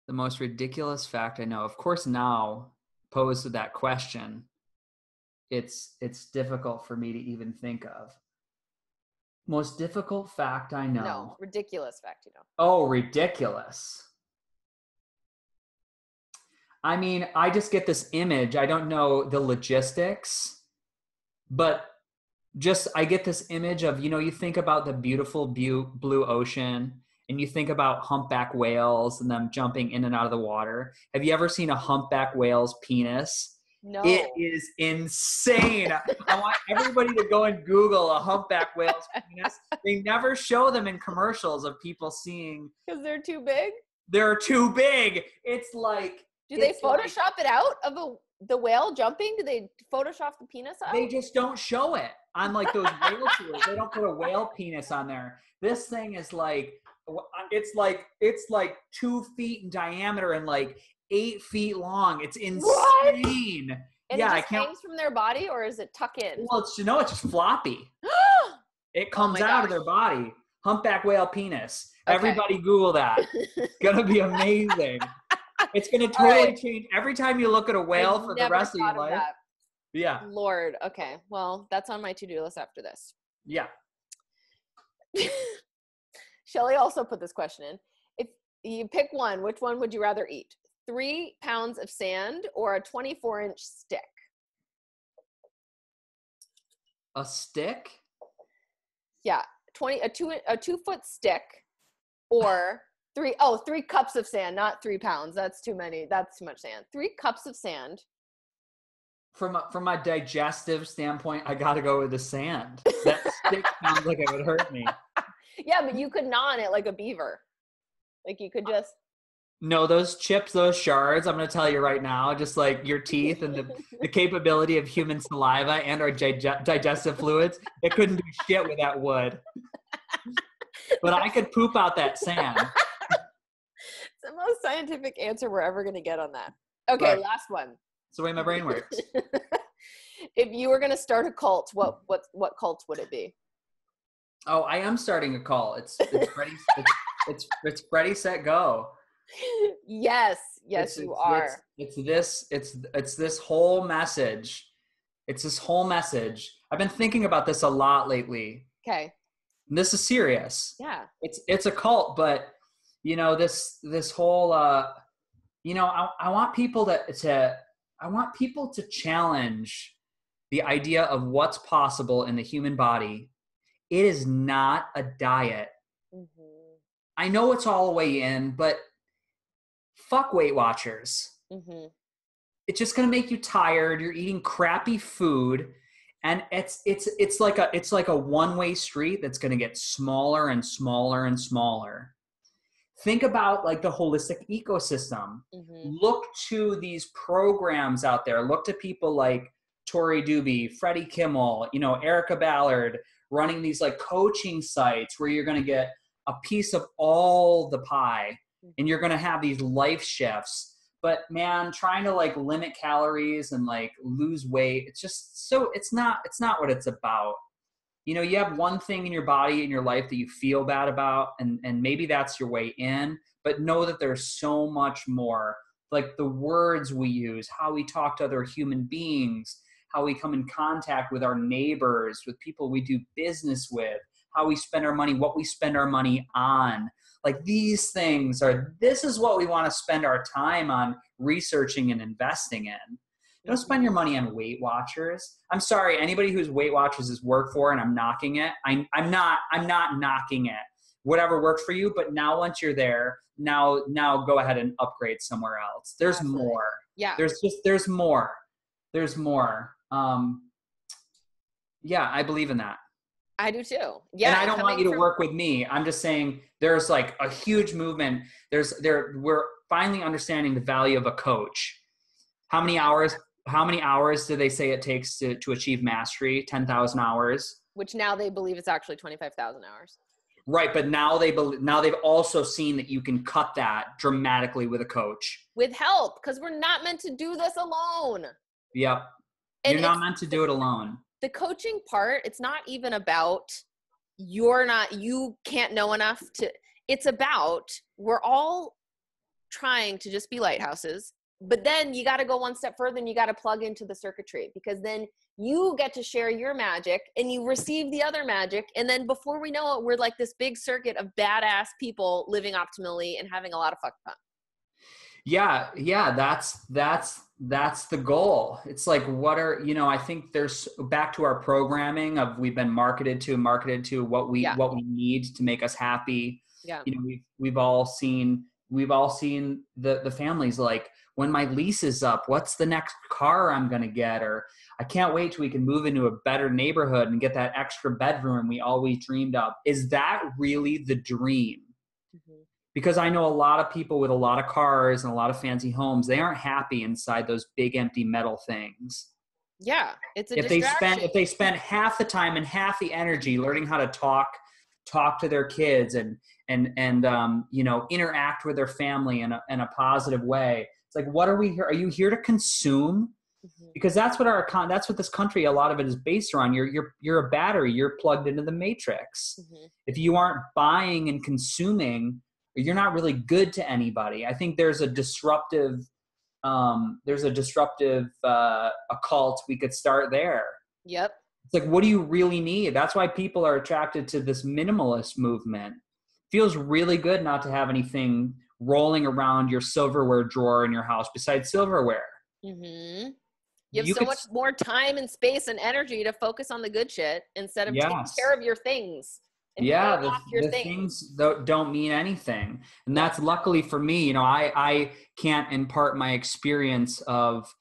The most ridiculous fact I know. Of course, now posed with that question, it's difficult for me to even think of. Most difficult fact I know. No, ridiculous fact you know. Oh, ridiculous. I mean, I just get this image. I don't know the logistics, but I get this image of, you think about the beautiful blue ocean and you think about humpback whales and them jumping in and out of the water. Have you ever seen a humpback whale's penis? No. It is insane. I want everybody to go and Google a humpback whale's penis. They never show them in commercials of people seeing. Because they're too big? They're too big. It's like. Do they Photoshop it out of the whale jumping? Do they Photoshop the penis out? They just don't show it on like those whale tours. They don't put a whale penis on there. This thing is like, it's like 2 feet in diameter and like 8 feet long. It's insane. What? And yeah, it just hangs from their body, or is it tuck in? Well, it's just floppy. It comes out of their body. Humpback whale penis. Okay. Everybody Google that. It's gonna be amazing. It's gonna totally change every time you look at a whale for the rest of your life. Yeah. Lord. Okay. Well, that's on my to-do list after this. Yeah. Shelly also put this question in. If you pick one, which one would you rather eat? 3 pounds of sand or a 24-inch stick? A stick? Yeah. A 2-foot stick or 3 cups of sand, not 3 pounds. That's too many. That's too much sand. 3 cups of sand. From my digestive standpoint, I got to go with the sand. That stick sounds like it would hurt me. Yeah, but you could gnaw on it like a beaver. Like you could just. No, those chips, those shards, I'm going to tell you right now, just like your teeth and the capability of human saliva and our digestive fluids, it couldn't do shit with that wood. But I could poop out that sand. It's the most scientific answer we're ever going to get on that. Okay, last one. That's the way my brain works. If you were going to start a cult, what cult would it be? Oh, I am starting a cult. It's Ready, Set, Go. Yes, you are. It's this whole message. It's this whole message. I've been thinking about this a lot lately. Okay. And this is serious. Yeah. It's a cult, but this whole I want people to I want people to challenge the idea of what's possible in the human body. It is not a diet. Mm-hmm. I know it's all the way in, but fuck Weight Watchers. Mm-hmm. It's just going to make you tired. You're eating crappy food, and it's like a one-way street that's going to get smaller and smaller and smaller. Think about like the holistic ecosystem. Mm-hmm. Look to these programs out there. Look to people like Tori Doobie, Freddie Kimmel, Erica Ballard, running these like coaching sites where you're going to get a piece of all the pie, and you're going to have these life shifts. But man, trying to like limit calories and like lose weight, it's not what it's about. You have one thing in your body, in your life that you feel bad about, and maybe that's your way in, but know that there's so much more. Like the words we use, how we talk to other human beings, how we come in contact with our neighbors, with people we do business with, how we spend our money, what we spend our money on. Like these things this is what we want to spend our time on researching and investing in. Don't spend your money on Weight Watchers. I'm sorry, anybody whose Weight Watchers is work for, and I'm knocking it. I'm not knocking it. Whatever works for you, but now once you're there, now go ahead and upgrade somewhere else. There's Absolutely. more. Yeah. There's more. There's more. Yeah, I believe in that. I do too. Yeah. And I don't want you to work with me. I'm just saying there's like a huge movement. We're finally understanding the value of a coach. How many hours do they say it takes to achieve mastery? 10,000 hours. Which now they believe it's actually 25,000 hours. Right, but now they've also seen that you can cut that dramatically with a coach. With help, because we're not meant to do this alone. Yep. You're not meant to do it alone. The coaching part, it's not even about you can't know enough it's about we're all trying to just be lighthouses, but then you got to go one step further and you got to plug into the circuitry, because then you get to share your magic and you receive the other magic. And then before we know it, we're like this big circuit of badass people living optimally and having a lot of fuck fun. Yeah. That's the goal. It's like, I think there's back to our programming of we've been marketed to what we need to make us happy. Yeah. We've all seen the families like, when my lease is up, what's the next car I'm going to get? Or I can't wait till we can move into a better neighborhood and get that extra bedroom we always dreamed of. Is that really the dream? Mm-hmm. Because I know a lot of people with a lot of cars and a lot of fancy homes, they aren't happy inside those big empty metal things. Yeah, it's a distraction. If they spend half the time and half the energy learning how to talk to their kids and interact with their family in a positive way. It's like, what are we here? Are you here to consume? Mm-hmm. Because that's what this country, a lot of it is based around. You're a battery. You're plugged into the matrix. Mm-hmm. If you aren't buying and consuming, you're not really good to anybody. I think there's a disruptive occult. We could start there. Yep. It's like, what do you really need? That's why people are attracted to this minimalist movement. Feels really good not to have anything rolling around your silverware drawer in your house besides silverware. Mm-hmm. You have so much more time and space and energy to focus on the good shit instead of taking care of your things. Yeah, the things don't mean anything. And that's luckily for me, I can't impart my experience of,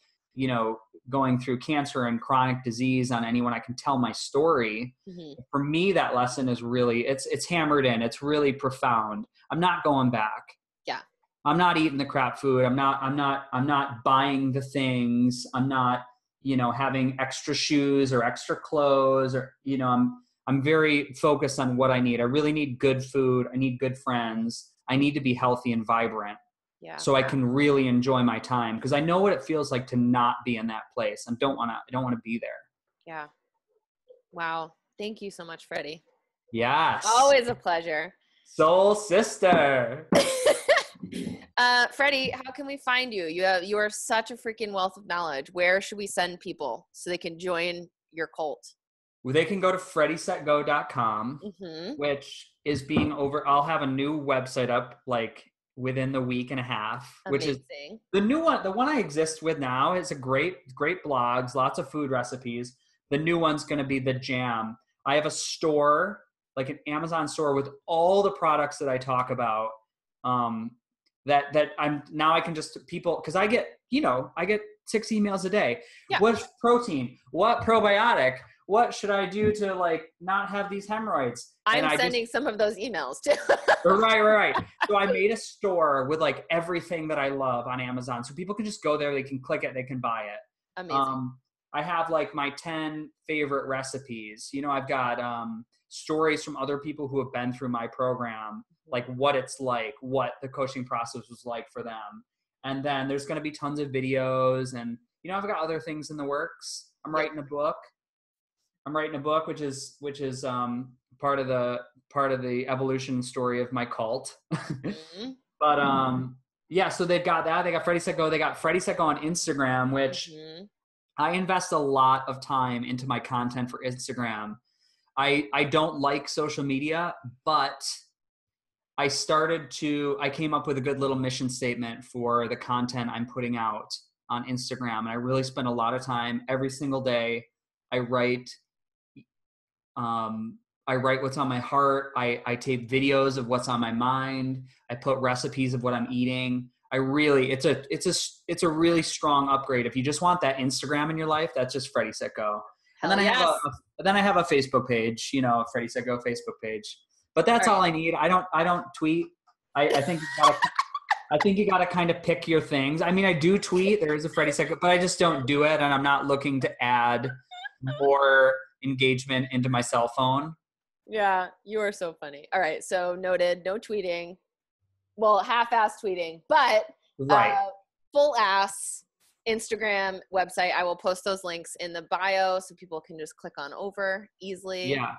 going through cancer and chronic disease on anyone. I can tell my story. Mm-hmm. For me, that lesson is really, it's hammered in. It's really profound. I'm not going back. Yeah. I'm not eating the crap food. I'm not buying the things. I'm not, having extra shoes or extra clothes or, I'm very focused on what I need. I really need good food. I need good friends. I need to be healthy and vibrant. Yeah. So I can really enjoy my time, because I know what it feels like to not be in that place. I don't want to be there. Yeah. Wow. Thank you so much, Freddie. Yes. Always a pleasure. Soul sister. Freddie, how can we find you? You are such a freaking wealth of knowledge. Where should we send people so they can join your cult? Well, they can go to freddysetgo.com, mm-hmm. which is I'll have a new website up like within the week and a half, which is Amazing. the new one. The one I exist with now is a great blogs, lots of food recipes. The new one's going to be the Jam. I have a store, like an Amazon store with all the products that I talk about. That I can just people, because I get 6 emails a day. Yeah. What's protein? What probiotic? What should I do to like not have these hemorrhoids? I'm sending some of those emails too. Right. So I made a store with like everything that I love on Amazon, so people can just go there, they can click it, they can buy it. Amazing. I have like my 10 favorite recipes. I've got stories from other people who have been through my program, like what it's like, what the coaching process was like for them. And then there's going to be tons of videos, and I've got other things in the works. I'm writing a book, which is part of the evolution story of my cult. Mm-hmm. But yeah, so they've got that. They got Freddie Set Go. They got Freddie Set Go on Instagram, which I invest a lot of time into my content for Instagram. I don't like social media, but I came up with a good little mission statement for the content I'm putting out on Instagram. And I really spend a lot of time every single day. I write what's on my heart. I tape videos of what's on my mind. I put recipes of what I'm eating. It's a really strong upgrade. If you just want that Instagram in your life, that's just Freddie Set Go. And then I have a Facebook page, Freddie Set Go Facebook page. But that's all I need. I don't tweet. I think you gotta kind of pick your things. I mean, I do tweet. There is a Freddie Set Go, but I just don't do it, and I'm not looking to add more engagement into my cell phone. Yeah, you are so funny. All right, so noted. No tweeting. Well, half-ass tweeting, but full-ass Instagram website. I will post those links in the bio so people can just click on over easily. Yeah.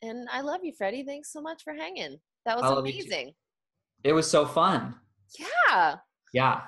And I love you, Freddie. Thanks so much for hanging. That was amazing. It was so fun. Yeah. Yeah.